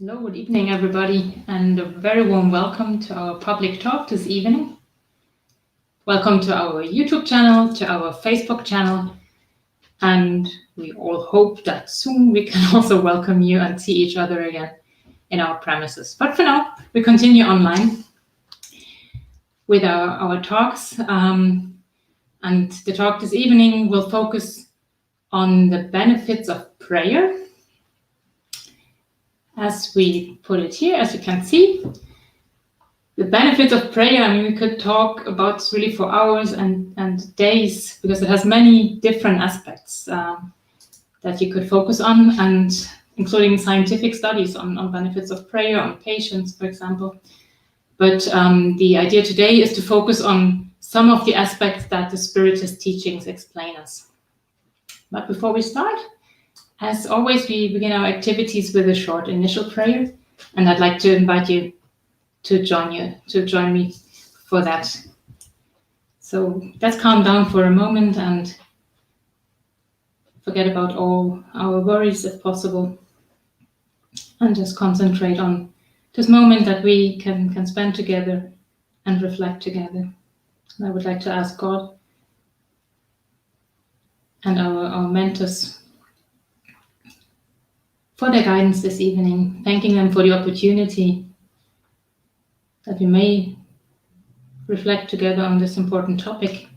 Hello, good evening, everybody, and a very warm welcome to our public talk this evening. Welcome to our YouTube channel, to our Facebook channel, and we all hope that soon we can also welcome you and see each other again in our premises. But for now, we continue online with our talks, and the talk this evening will focus on the benefits of prayer. As we put it here, as you can see, the benefits of prayer, we could talk about this really for hours and days, because it has many different aspects that you could focus on, and including scientific studies on benefits of prayer, on patients, for example. But the idea today is to focus on some of the aspects that the Spiritist teachings explain us. But before we start, as always, we begin our activities with a short initial prayer, and I'd like to invite you to join me for that. So let's calm down for a moment and forget about all our worries if possible, and just concentrate on this moment that we can spend together and reflect together. And I would like to ask God and our mentors for their guidance this evening, thanking them for the opportunity that we may reflect together on this important topic,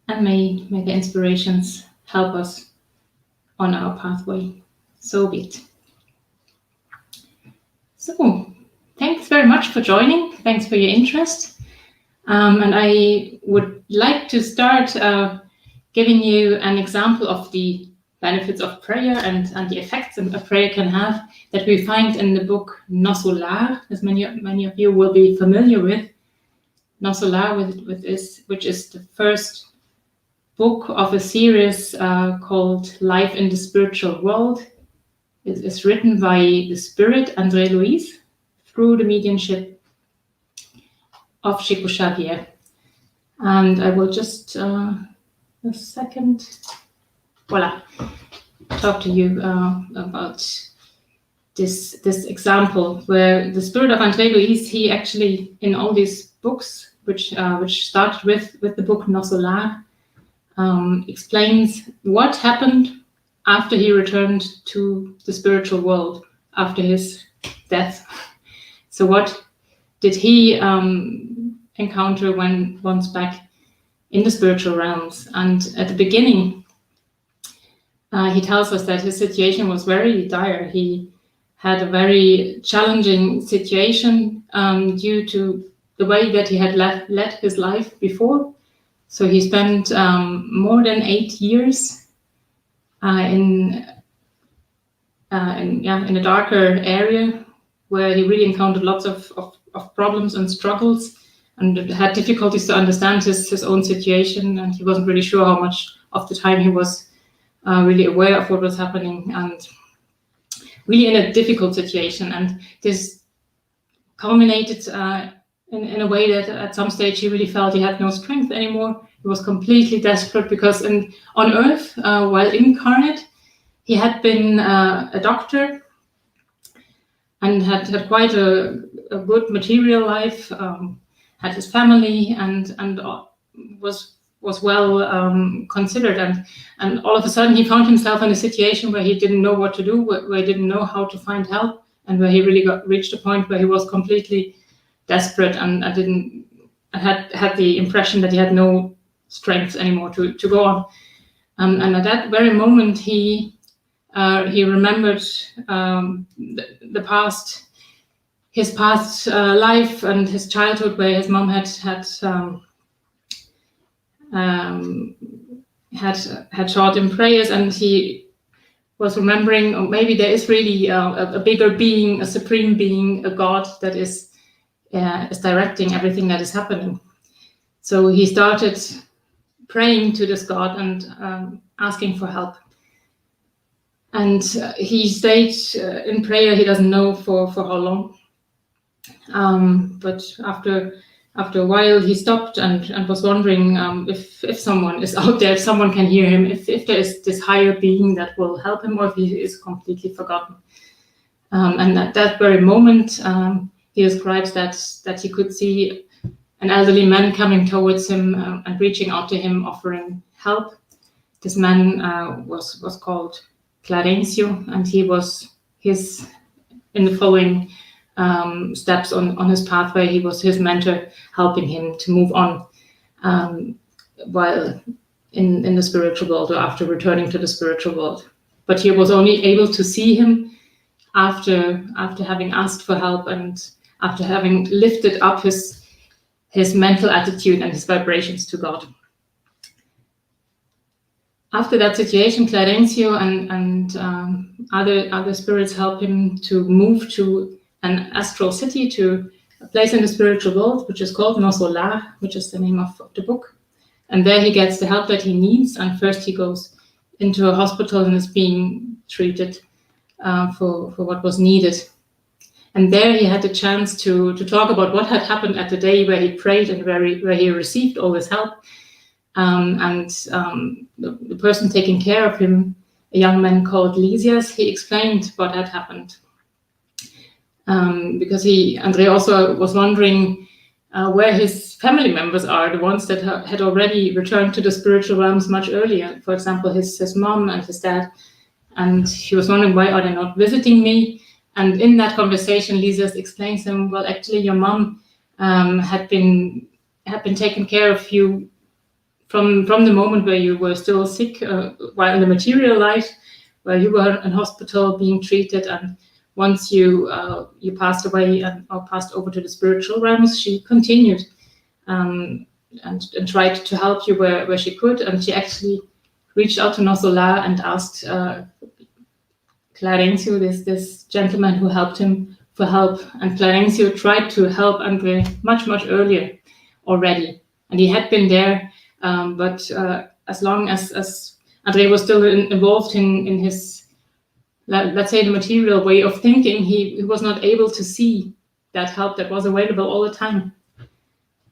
and may the inspirations help us on our pathway. So be it. So, thanks very much for joining. Thanks for your interest. And I would like to start giving you an example of the benefits of prayer and the effects a prayer can have, that we find in the book Nos Solar, as many of you will be familiar with. Nos Solar, which is the first book of a series called Life in the Spiritual World. It is written by the Spirit André Louise through the mediumship of Chico Xavier. And I will just, a second, voila, talk to you about this example, where the Spirit of André Louise, he actually, in all these books, which started with the book Nos Solar, explains what happened after he returned to the spiritual world, after his death. So what did he encounter once back in the spiritual realms? And at the beginning, he tells us that his situation was very dire. He had a very challenging situation due to the way that he had led his life before. So he spent more than 8 years in a darker area, where he really encountered lots of problems and struggles, and had difficulties to understand his own situation, and he wasn't really sure how much of the time he was really aware of what was happening, and really in a difficult situation. And this culminated in a way that at some stage he really felt he had no strength anymore. He was completely desperate, because on Earth, while incarnate, he had been a doctor and had quite a good material life, had his family, and was well considered, and all of a sudden he found himself in a situation where he didn't know what to do, where he didn't know how to find help, and where he really reached a point where he was completely desperate and had the impression that he had no strength anymore to go on. And at that very moment, he remembered the past, his past life and his childhood, where his mom had taught him prayers, and he was remembering, oh, maybe there is really a bigger being, a supreme being, a God that is directing everything that is happening. So he started praying to this God and asking for help. And he stayed in prayer, he doesn't know for how long. But after a while, he stopped and was wondering if someone is out there, if someone can hear him, if there is this higher being that will help him, or if he is completely forgotten. And at that very moment, he describes that he could see an elderly man coming towards him and reaching out to him, offering help. This man was called Clarencio, and he was in the following steps on his pathway. He was his mentor, helping him to move on while in the spiritual world, or after returning to the spiritual world. But he was only able to see him after having asked for help and after having lifted up his mental attitude and his vibrations to God. After that situation, Clarencio and other spirits help him to move to an astral city, to a place in the spiritual world, which is called Nosolar, which is the name of the book. And there he gets the help that he needs. And first he goes into a hospital and is being treated for what was needed. And there he had the chance to talk about what had happened at the day where he prayed and where he received all this help. The person taking care of him, a young man called Lysias, he explained what had happened. Because André also was wondering where his family members are, the ones that had already returned to the spiritual realms much earlier. For example, his mom and his dad. And he was wondering, why are they not visiting me? And in that conversation, Lysias explains to him, well, actually, your mom had been taking care of you from the moment where you were still sick, while in the material life, where you were in hospital being treated, and once you passed away or passed over to the spiritual realms, she continued and tried to help you where she could, and she actually reached out to Nosolar and asked Clarencio, this gentleman who helped him, for help, and Clarencio tried to help André much earlier already, and he had been there. But as long as André was still involved in his, let's say, the material way of thinking, he was not able to see that help that was available all the time.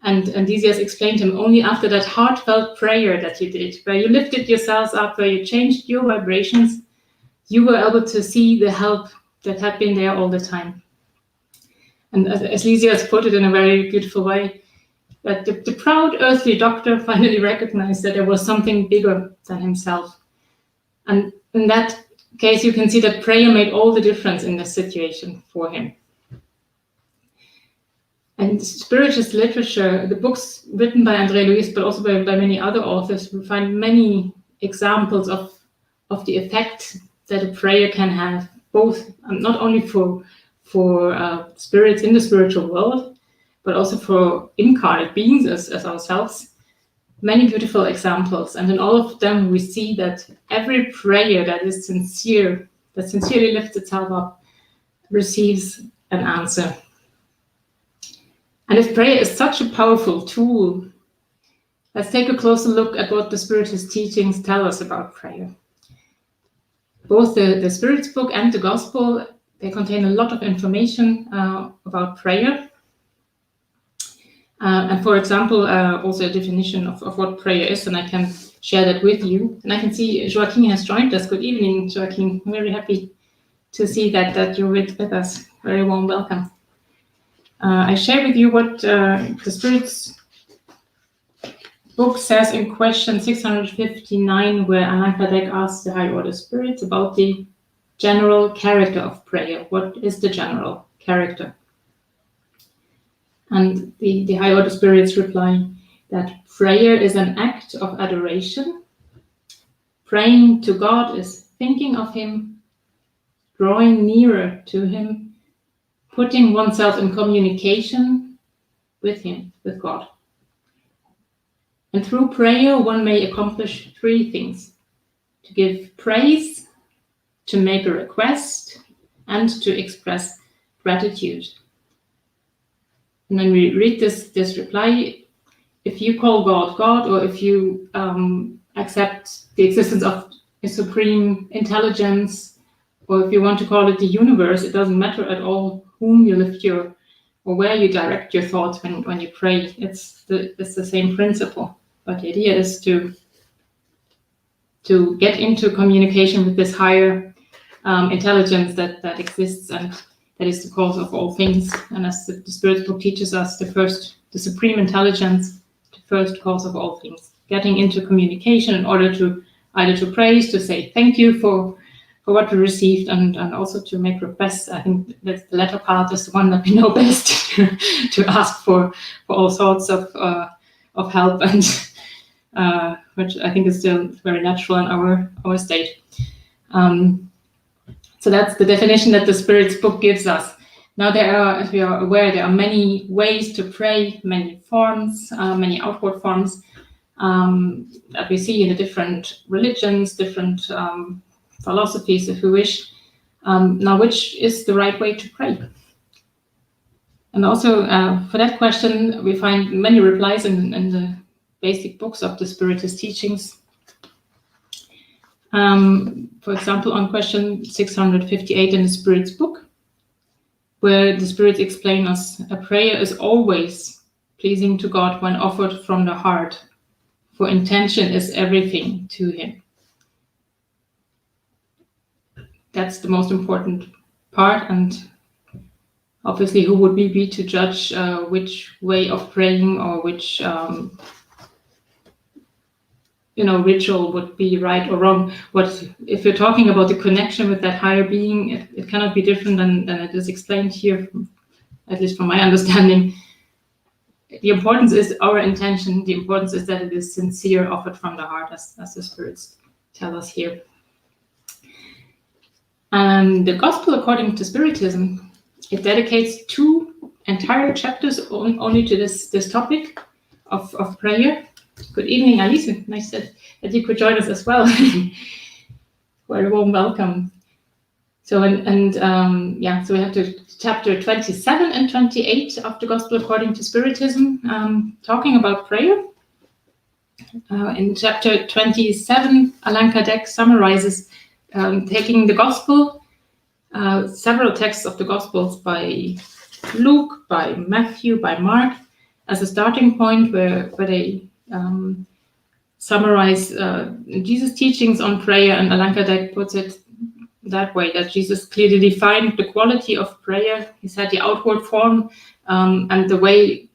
And Lysias explained to him, only after that heartfelt prayer that you did, where you lifted yourselves up, where you changed your vibrations, you were able to see the help that had been there all the time. And as Lysias put it in a very beautiful way, that the proud earthly doctor finally recognized that there was something bigger than himself. And in that case, you can see that prayer made all the difference in this situation for him. And Spiritist literature, the books written by André Luis, but also by many other authors, we find many examples of the effect that a prayer can have, both not only for spirits in the spiritual world, but also for incarnate beings as ourselves. Many beautiful examples. And in all of them, we see that every prayer that is sincere, that sincerely lifts itself up, receives an answer. And if prayer is such a powerful tool, let's take a closer look at what the Spiritist teachings tell us about prayer. Both the Spirit's book and the Gospel, they contain a lot of information about prayer. And for example, also a definition of what prayer is, and I can share that with you. And I can see Joaquin has joined us. Good evening, Joaquin. I'm very happy to see that you're with us. Very warm welcome. I share with you what the Spirit's book says in question 659, where Allan Kardec asks the high order spirits about the general character of prayer. What is the general character? And the high order spirits reply that prayer is an act of adoration. Praying to God is thinking of him, drawing nearer to him, putting oneself in communication with him, with God. And through prayer, one may accomplish three things: to give praise, to make a request, and to express gratitude. And when we read this reply, if you call God God, or if you accept the existence of a supreme intelligence, or if you want to call it the universe, it doesn't matter at all whom you lift or where you direct your thoughts when you pray. It's the same principle. But the idea is to get into communication with this higher intelligence that exists and that is the cause of all things. And as the Spirit's book teaches us, the supreme intelligence, the first cause of all things. Getting into communication in order to either to praise, to say thank you for what we received, and also to make requests. I think that the latter part is the one that we know best, to ask for all sorts of help, and which I think is still very natural in our state. So that's the definition that the Spirit's book gives us. Now as we are aware, there are many ways to pray, many forms, many outward forms that we see in the different religions, different philosophies, if we wish. Now, which is the right way to pray? And also, for that question, we find many replies in the basic books of the Spiritist teachings. For example, on question 658 in the Spirit's book, where the Spirits explain us, a prayer is always pleasing to God when offered from the heart, for intention is everything to Him. That's the most important part, and obviously who would we be to judge which way of praying or which ritual would be right or wrong. If you're talking about the connection with that higher being, it cannot be different than it is explained here, at least from my understanding. The importance is our intention. The importance is that it is sincere, offered from the heart, as the Spirits tell us here. And the Gospel according to Spiritism, it dedicates 2 entire chapters only to this topic of prayer. Good evening, Alice. Nice that you could join us as well. Very warm welcome. So so we have to chapter 27 and 28 of the Gospel according to Spiritism, talking about prayer. In chapter 27, Allan Kardec summarizes, taking the Gospel, several texts of the Gospels by Luke, by Matthew, by Mark, as a starting point where they summarize Jesus' teachings on prayer, and Allan Kardec puts it that way, that Jesus clearly defined the quality of prayer. He said the outward form and the way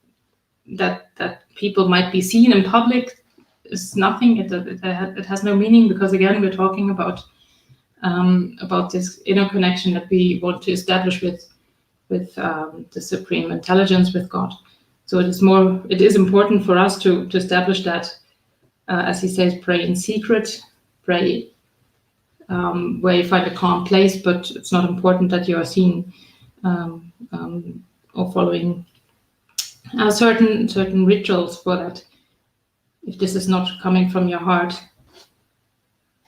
that people might be seen in public is nothing. It has no meaning, because again, we're talking about this inner connection that we want to establish with the supreme intelligence, with God. So it is important for us to establish that, as he says, pray in secret, pray where you find a calm place, but it's not important that you are seen or following certain rituals for that, if this is not coming from your heart.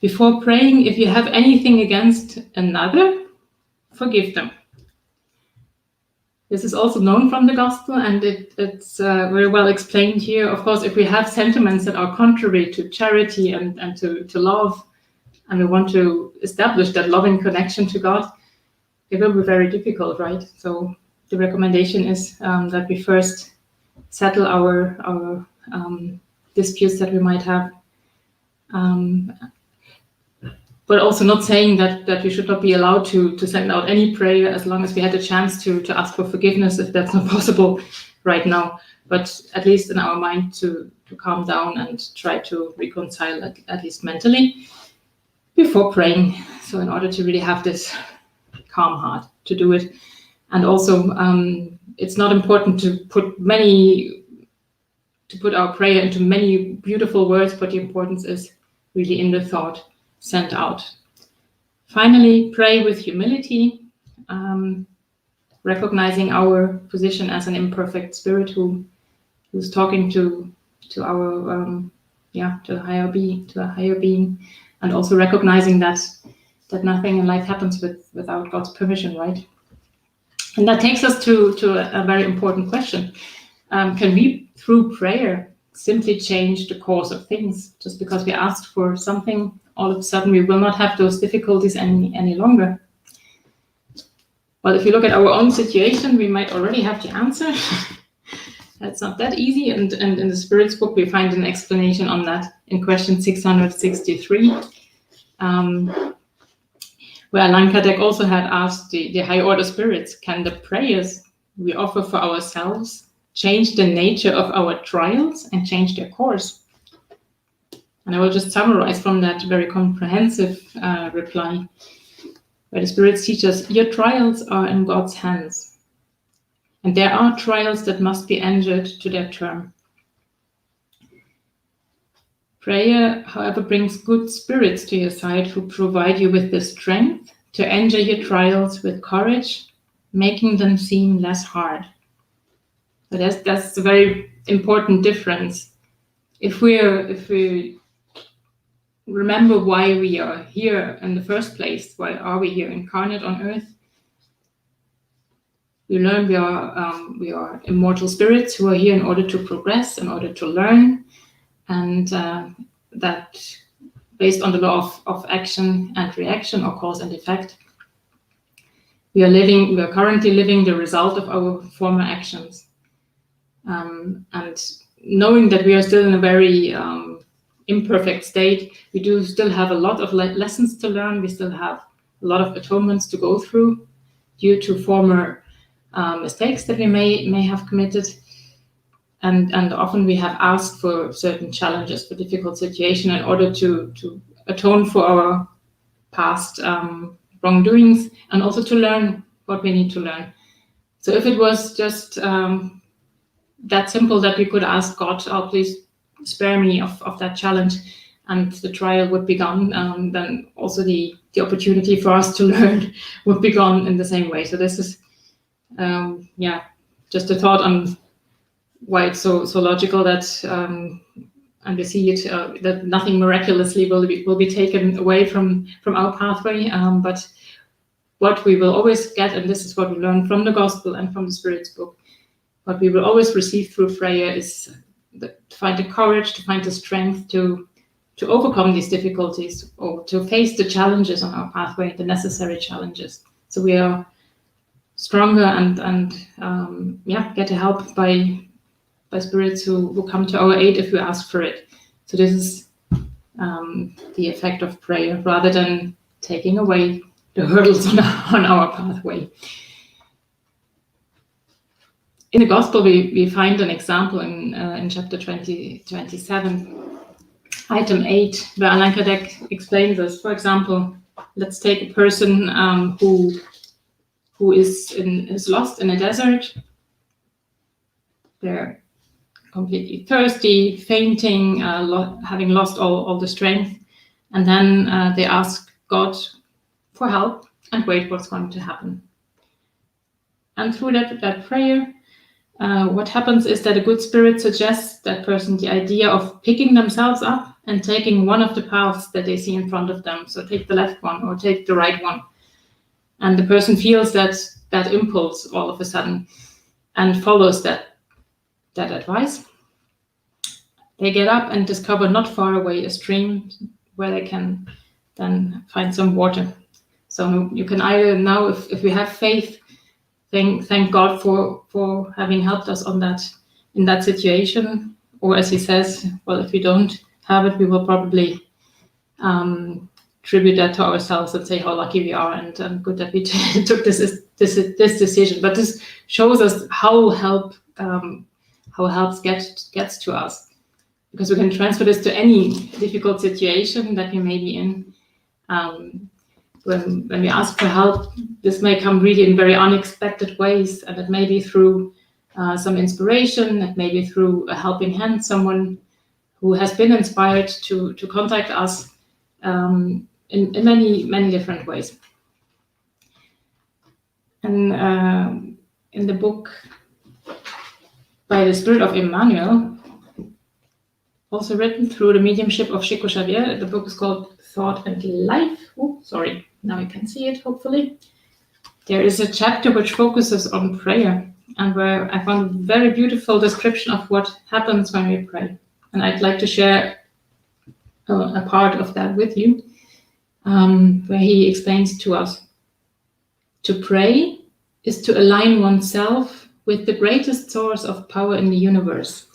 Before praying, if you have anything against another, forgive them. This is also known from the Gospel, and it's very well explained here. Of course, if we have sentiments that are contrary to charity and to love, and we want to establish that loving connection to God, it will be very difficult, right? So the recommendation is that we first settle our disputes that we might have. But also not saying that we should not be allowed to send out any prayer as long as we had a chance to ask for forgiveness, if that's not possible right now. But at least in our mind to calm down and try to reconcile, at least mentally, before praying. So in order to really have this calm heart to do it. And also, it's not important to put our prayer into many beautiful words, but the importance is really in the thought sent out. Finally, pray with humility, recognizing our position as an imperfect spirit who's talking to our to the higher being, and also recognizing that nothing in life happens without God's permission, right? And that takes us to a very important question. Can we, through prayer, simply change the course of things? Just because we asked for something, all of a sudden we will not have those difficulties any longer. Well, if you look at our own situation, we might already have the answer. That's not that easy, and in the Spirit's book we find an explanation on that in question 663. where Allan Kardec also had asked the high order spirits, can the prayers we offer for ourselves change the nature of our trials and change their course? And I will just summarize from that very comprehensive reply, where the spirits teach us, your trials are in God's hands. And there are trials that must be endured to their term. Prayer, however, brings good spirits to your side who provide you with the strength to endure your trials with courage, making them seem less hard. So that's a very important difference. If we remember why we are here in the first place, why are we here incarnate on earth? We learn we are immortal spirits who are here in order to progress, in order to learn, and that based on the law of action and reaction, or cause and effect, we are currently living the result of our former actions. And knowing that we are still in a very imperfect state, we do still have a lot of lessons to learn. We still have a lot of atonements to go through due to former mistakes that we may have committed. And often we have asked for certain challenges, for difficult situations, in order to atone for our past wrongdoings, and also to learn what we need to learn. So if it was just that simple that we could ask God, oh, please spare me of that challenge, and the trial would be gone, then also the opportunity for us to learn would be gone in the same way. So this is, just a thought on why it's so logical that, and we see it, that nothing miraculously will be taken away from our pathway, but what we will always get, and this is what we learn from the Gospel and from the Spirit's book, what we will always receive through prayer is to find the courage, to find the strength to overcome these difficulties, or to face the challenges on our pathway, the necessary challenges. So we are stronger and get help by spirits who come to our aid if we ask for it. So this is the effect of prayer, rather than taking away the hurdles on our pathway. In the Gospel, we find an example in chapter 27, item 8, where Allan Kardec explains this. For example, let's take a person who is lost in a desert. They're completely thirsty, fainting, having lost all the strength, and then they ask God for help and wait what's going to happen. And through that prayer, what happens is that a good spirit suggests that person the idea of picking themselves up and taking one of the paths that they see in front of them. So take the left one or take the right one. And the person feels that impulse all of a sudden and follows that advice. They get up and discover not far away a stream where they can then find some water. So you can either now, if we have faith, thank God for having helped us in that situation, or as he says, well, if we don't have it, we will probably attribute that to ourselves and say how lucky we are and good that we took this decision. But this shows us how help gets to us, because we can transfer this to any difficult situation that we may be in. When we ask for help, this may come really in very unexpected ways, and it may be through some inspiration, it may be through a helping hand, someone who has been inspired to contact us in many different ways. And in the book by the Spirit of Emmanuel, also written through the mediumship of Chico Xavier, the book is called Thought and Life. Oh, sorry, now you can see it, hopefully. There is a chapter which focuses on prayer, and where I found a very beautiful description of what happens when we pray. And I'd like to share a part of that with you, where he explains to us, to pray is to align oneself with the greatest source of power in the universe,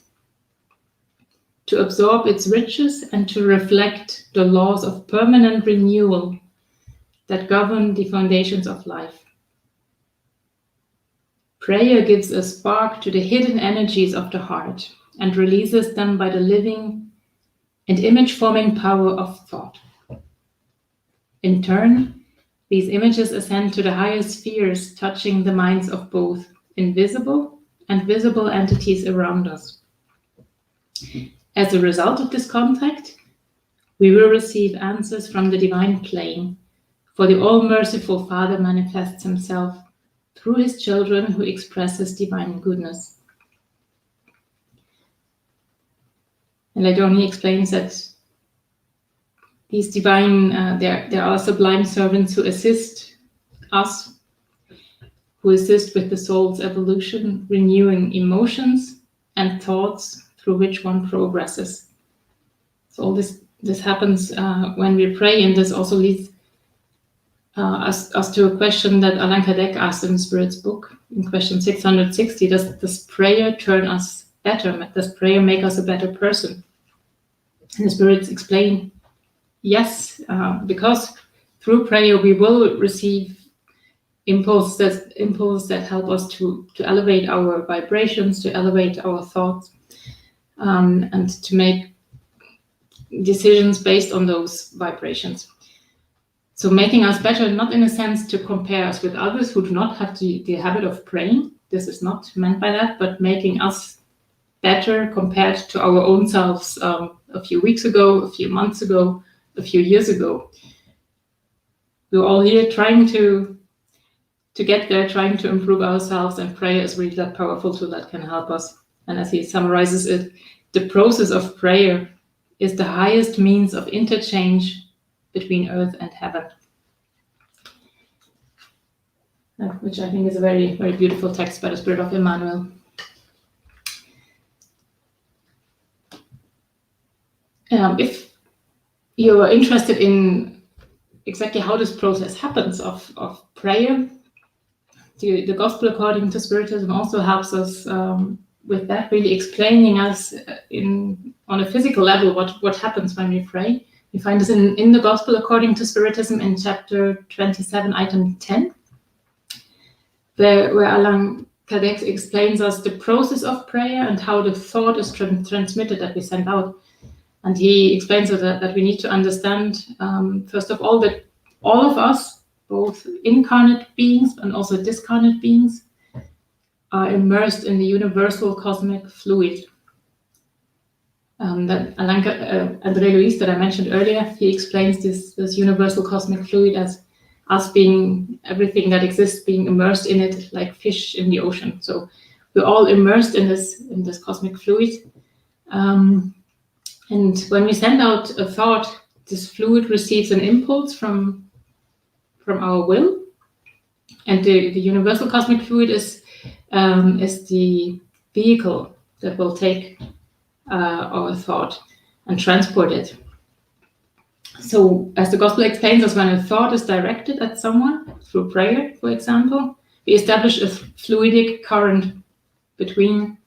to absorb its riches and to reflect the laws of permanent renewal that govern the foundations of life. Prayer gives a spark to the hidden energies of the heart and releases them by the living and image-forming power of thought. In turn, these images ascend to the higher spheres, touching the minds of both invisible and visible entities around us. As a result of this contact, we will receive answers from the divine plane, for the all-merciful Father manifests himself through his children who express his divine goodness. And later on he explains that these divine, there are sublime servants who assist us, who assist with the soul's evolution, renewing emotions and thoughts through which one progresses. So all this happens when we pray, and this also leads us to a question that Allan Kardec asked in Spirit's book, in question 660. Does prayer turn us better? Does prayer make us a better person? And the Spirits explain, yes, because through prayer we will receive impulses that help us to elevate our vibrations, to elevate our thoughts, and to make decisions based on those vibrations. So making us better, not in a sense to compare us with others who do not have the habit of praying. This is not meant by that, but making us better compared to our own selves a few weeks ago, a few months ago, a few years ago. We're all here trying to get there, trying to improve ourselves, and prayer is really that powerful tool that can help us. And as he summarizes it, the process of prayer is the highest means of interchange between earth and heaven. Which I think is a very, very beautiful text by the Spirit of Emmanuel. If you're interested in exactly how this process happens of prayer, the Gospel according to Spiritism also helps us with that, really explaining us on a physical level what happens when we pray. We find this in the Gospel according to Spiritism in chapter 27, item 10, where Allan Kardec explains us the process of prayer and how the thought is transmitted that we send out. And he explains that we need to understand, first of all, that all of us, both incarnate beings and also discarnate beings, are immersed in the universal cosmic fluid. That André Luis that I mentioned earlier, he explains this universal cosmic fluid as us being everything that exists, being immersed in it like fish in the ocean. So we're all immersed in this cosmic fluid. And when we send out a thought, this fluid receives an impulse from our will, and the universal cosmic fluid is the vehicle that will take our thought and transport it. So, as the Gospel explains us, when a thought is directed at someone through prayer, for example, we establish a fluidic current between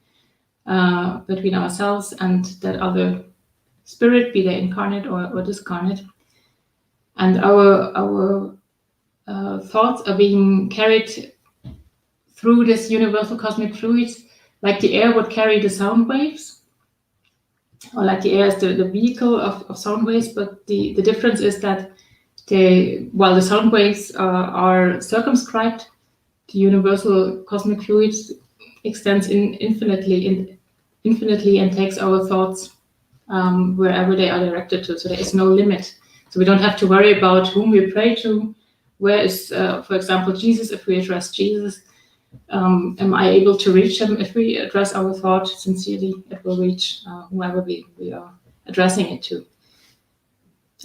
ourselves and that other spirit, be they incarnate or discarnate, and our thoughts are being carried through this universal cosmic fluid, like the air would carry the sound waves, or like the air is the vehicle of sound waves. But the difference is that while the sound waves are circumscribed, the universal cosmic fluid extends infinitely and takes our thoughts wherever they are directed to. So there is no limit. So we don't have to worry about whom we pray to. Where is, for example, Jesus? If we address Jesus, am I able to reach him? If we address our thought sincerely, it will reach whoever we are addressing it to.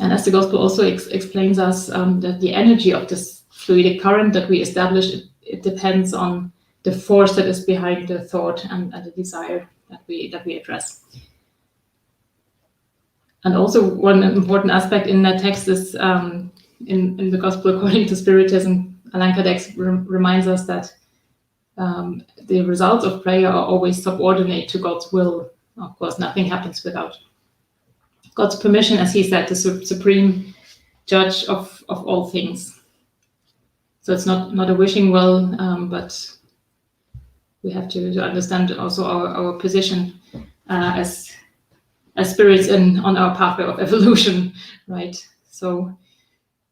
And as the Gospel also explains us, that the energy of this fluidic current that we establish, it depends on the force that is behind the thought and the desire that we address. And also one important aspect in that text is in the Gospel according to Spiritism, Allan Kardec reminds us that the results of prayer are always subordinate to God's will. Of course, nothing happens without God's permission, as he said, the supreme judge of all things. So it's not a wishing well, but we have to understand also our position as spirits on our pathway of evolution, right? So,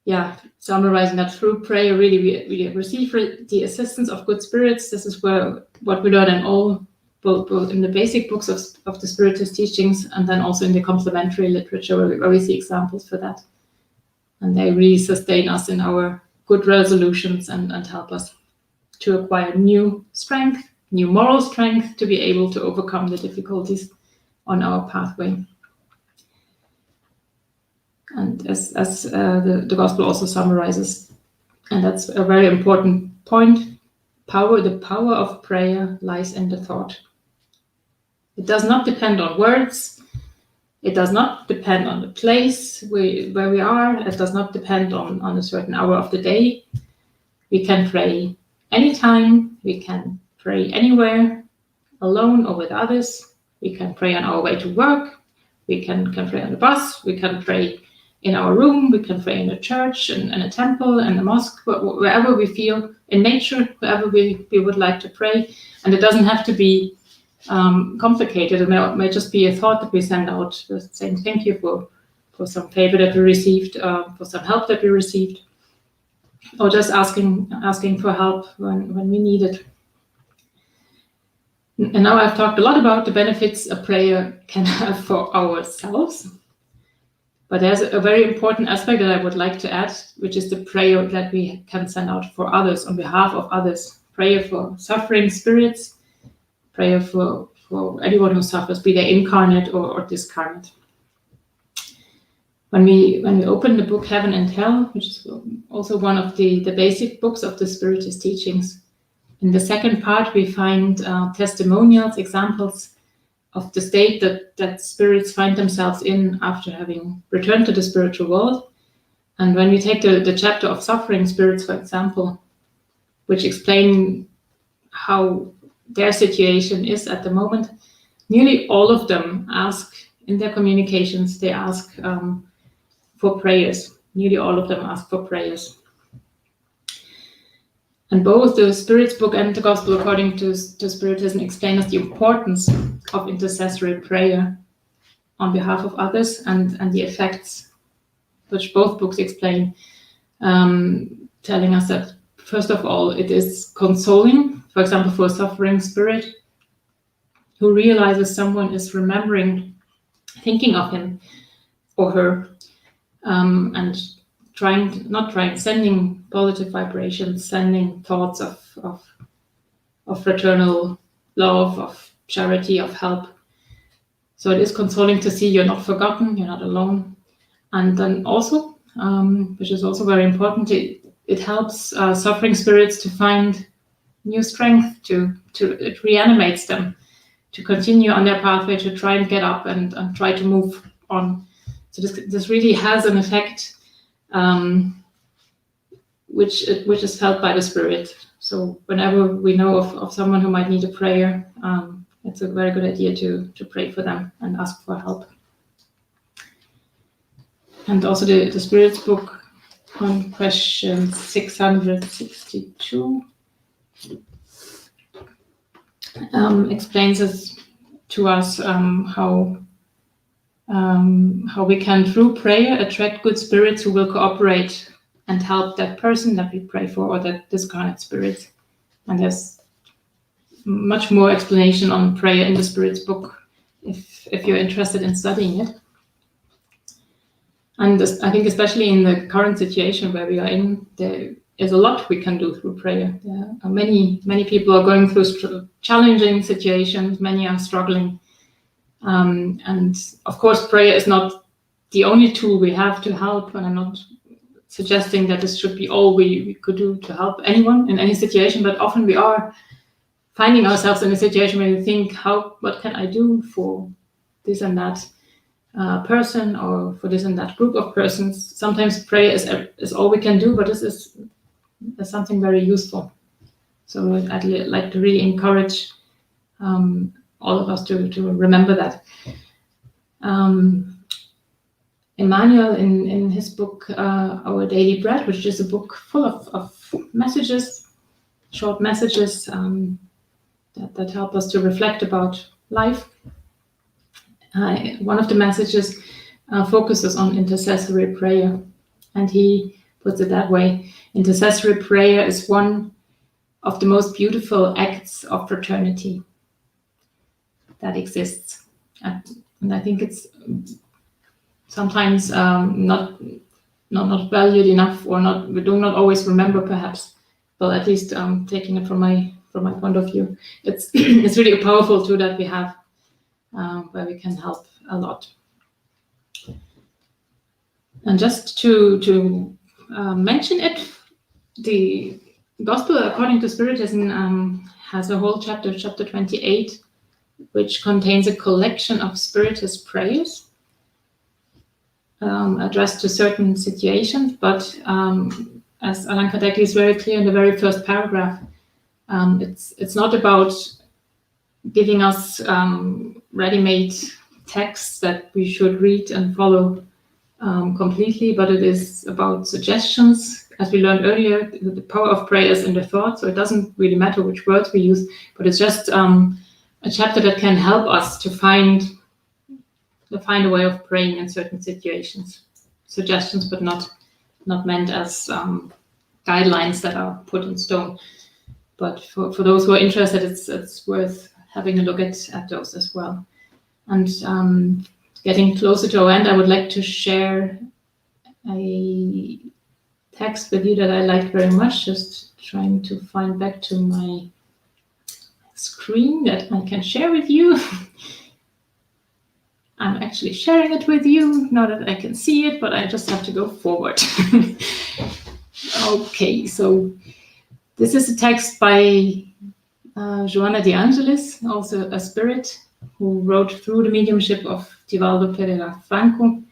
yeah, summarizing that, through prayer, really we receive the assistance of good spirits. This is what we learn in all, both in the basic books of the Spiritist teachings, and then also in the complementary literature where we see examples for that. And they really sustain us in our good resolutions and help us to acquire new strength, new moral strength, to be able to overcome the difficulties on our pathway. And as the Gospel also summarizes, and that's a very important point, the power of prayer lies in the thought. It does not depend on words. It does not depend on the place where we are. It does not depend on a certain hour of the day. We can pray anytime. We can pray anywhere, alone or with others. We can pray on our way to work. We can pray on the bus. We can pray in our room. We can pray in a church, in a temple, in a mosque, wherever we feel, in nature, wherever we would like to pray. And it doesn't have to be complicated. It may just be a thought that we send out, just saying thank you for some favor that we received, for some help that we received, or just asking for help when we need it. And now I've talked a lot about the benefits a prayer can have for ourselves, but there's a very important aspect that I would like to add, which is the prayer that we can send out for others, on behalf of others. Prayer for suffering spirits, prayer for anyone who suffers, be they incarnate or discarnate. When we open the book Heaven and Hell, which is also one of the basic books of the Spiritist teachings, in the second part we find testimonials, examples of the state that spirits find themselves in after having returned to the spiritual world. And when we take the chapter of suffering spirits, for example, which explain how their situation is at the moment, nearly all of them ask, in their communications, they ask for prayers. Nearly all of them ask for prayers. And both the Spirit's book and the Gospel according to Spiritism explain us the importance of intercessory prayer on behalf of others and the effects, which both books explain, telling us that, first of all, it is consoling, for example, for a suffering spirit who realizes someone is thinking of him or her, and sending positive vibrations, sending thoughts of fraternal love, of charity, of help. So it is consoling to see you're not forgotten, you're not alone. And then also, which is also very important, it helps suffering spirits to find new strength, it reanimates them to continue on their pathway, to try and get up and try to move on. So this really has an effect which is felt by the Spirit. So whenever we know of someone who might need a prayer, it's a very good idea to pray for them and ask for help. And also the Spirit's book on question 662 explains to us how we can, through prayer, attract good spirits who will cooperate and help that person that we pray for, or that discarnate spirit. And there's much more explanation on prayer in the Spirit's book if you're interested in studying it. And I think especially in the current situation where we are in, there is a lot we can do through prayer. There are many people are going through challenging situations, many are struggling. And of course, prayer is not the only tool we have to help, and I'm not suggesting that this should be all we could do to help anyone in any situation, but often we are finding ourselves in a situation where we think, what can I do for this and that person, or for this and that group of persons? Sometimes prayer is all we can do, but this is something very useful. So I'd like to really encourage all of us to remember that. Emmanuel, in his book Our Daily Bread, which is a book full of messages, short messages that help us to reflect about life. One of the messages focuses on intercessory prayer, and he puts it that way: intercessory prayer is one of the most beautiful acts of fraternity that exists. And I think it's sometimes not valued enough, or we do not always remember, perhaps. Well, at least taking it from my point of view, it's it's really a powerful tool that we have, where we can help a lot. And just to mention it, the Gospel according to Spiritism has a whole chapter 28, which contains a collection of Spiritist prayers addressed to certain situations. But as Allan Kardec is very clear in the very first paragraph, it's not about giving us ready-made texts that we should read and follow completely, but it is about suggestions. As we learned earlier, the power of prayer is in the thought, so it doesn't really matter which words we use, but it's just a chapter that can help us to find a way of praying in certain situations. Suggestions, but not meant as guidelines that are put in stone. But for those who are interested, it's worth having a look at those as well. And getting closer to our end, I would like to share a text with you that I liked very much. Just trying to find back to my screen that I can share with you. I'm actually sharing it with you, now that I can see it, but I just have to go forward. Okay, so this is a text by Joana de Angelis, also a spirit, who wrote through the mediumship of Divaldo Pereira Franco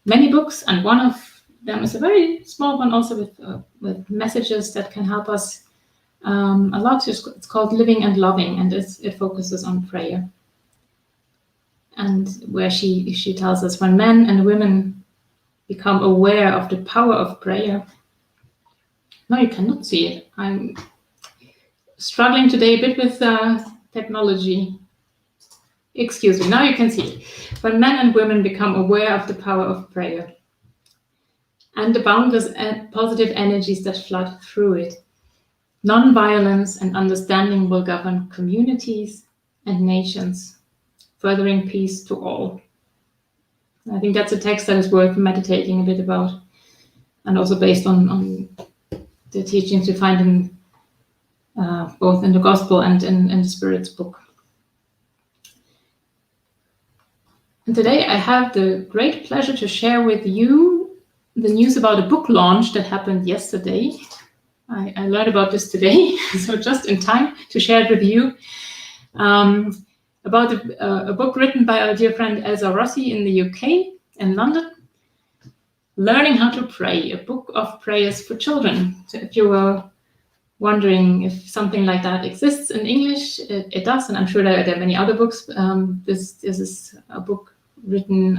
many books, and one of them is a very small one, also with messages that can help us a lot. It's called Living and Loving, and it focuses on prayer. And where she tells us, when men and women become aware of the power of prayer. No, you cannot see it. I'm struggling today a bit with technology. Excuse me, now you can see it. When men and women become aware of the power of prayer and the boundless and positive energies that flood through it, non-violence and understanding will govern communities and nations, furthering peace to all. I think that's a text that is worth meditating a bit about, and also based on the teachings we find in both in the Gospel and in the Spirit's book. And today I have the great pleasure to share with you the news about a book launch that happened yesterday. I learned about this today, so just in time to share it with you. About a book written by our dear friend Elsa Rossi in the UK, in London, Learning How to Pray, a book of prayers for children. So if you were wondering if something like that exists in English, it does, and I'm sure there are many other books. This is a book written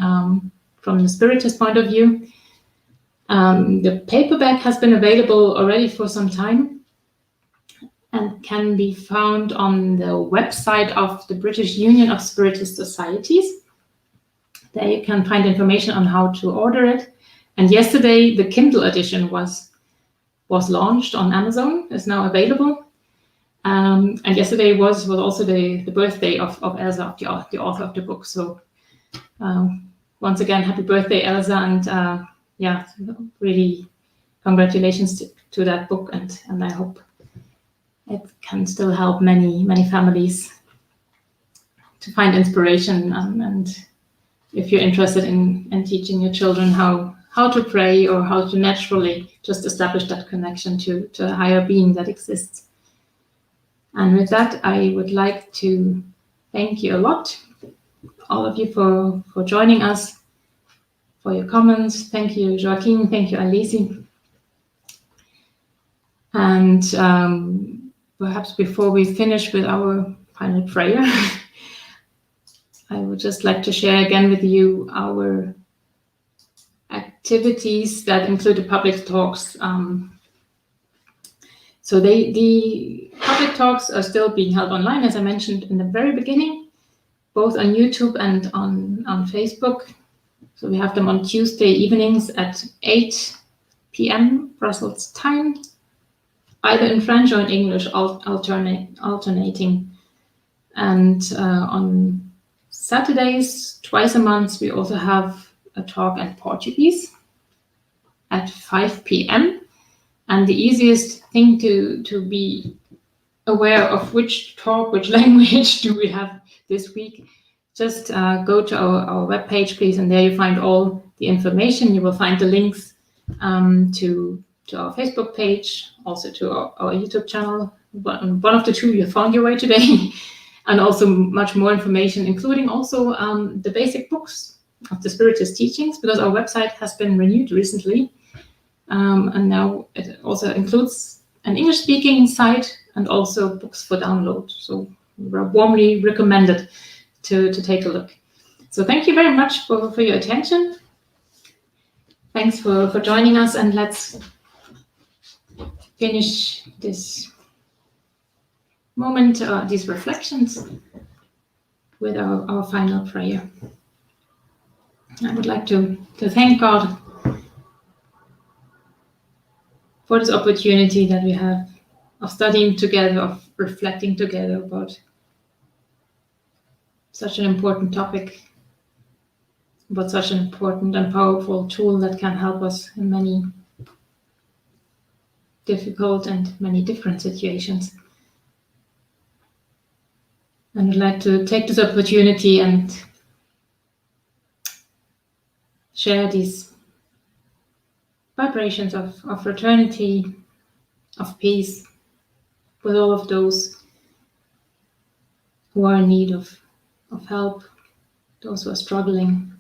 from the Spiritist point of view. The paperback has been available already for some time and can be found on the website of the British Union of Spiritist Societies. There you can find information on how to order it. And yesterday, the Kindle edition was launched on Amazon, is now available. And yesterday was also the birthday of Elsa, the author of the book. So once again, happy birthday, Elsa, and really congratulations to that book, and I hope it can still help many families to find inspiration, and if you're interested in teaching your children how to pray, or how to naturally just establish that connection to a higher being that exists. And with that, I would like to thank you a lot, all of you, for joining us, for your comments. Thank you, Joaquin. Thank you, Alesi. And perhaps before we finish with our final prayer, I would just like to share again with you our activities that include the public talks So the public talks are still being held online, as I mentioned in the very beginning, both on YouTube and on Facebook. So we have them on Tuesday evenings at 8 p.m. Brussels time, either in French or in English, alternating. And on Saturdays, twice a month, we also have a talk in Portuguese at 5 p.m. And the easiest thing to be aware of which talk, which language do we have this week, just go to our webpage, please, and there you find all the information. You will find the links to our Facebook page, also to our YouTube channel. One of the two you found your way today, and also much more information, including also the basic books of the Spiritist teachings, because our website has been renewed recently, and now it also includes an English-speaking site and also books for download. So we're warmly recommended to take a look. So thank you very much for your attention. Thanks for joining us, and let's finish this moment, these reflections, with our final prayer. I would like to thank God for this opportunity that we have of studying together, of reflecting together about such an important topic, about such an important and powerful tool that can help us in many difficult and many different situations. And I'd like to take this opportunity and share these vibrations of fraternity, of peace, with all of those who are in need of help, those who are struggling,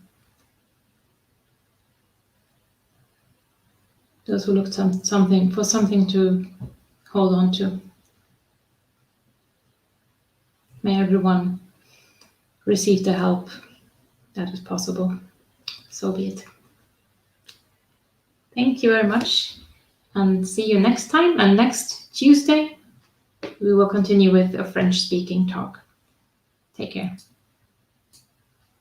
those who look for something to hold on to. May everyone receive the help that is possible. So be it. Thank you very much, and see you next time. And next Tuesday, we will continue with a French-speaking talk. Take care.